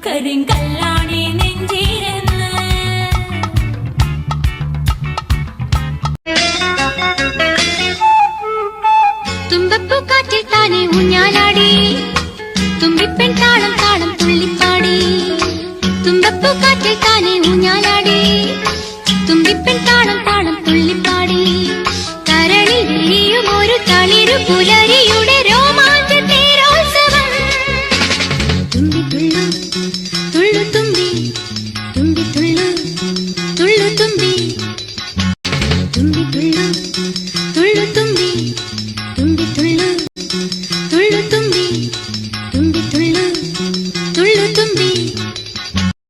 കരിങ്കല്ലാണി നെഞ്ചിരുന്ന് തുമ്പപ്പൂക്കാറ്റിൽ താനെ ഊഞ്ഞാലാടി തുമ്പിപ്പെൺ താളം താളം തുള്ളിപ്പാടി തുമ്പപ്പൂക്കാറ്റിൽ താനെ ഊഞ്ഞാലാടി തുമ്പിപ്പെൺ താളം താളം തുള്ളിപ്പാടി കരളിൽ വിരിയും ഒരു തളിരു പുലരിയുടെ രോമാഞ്ചം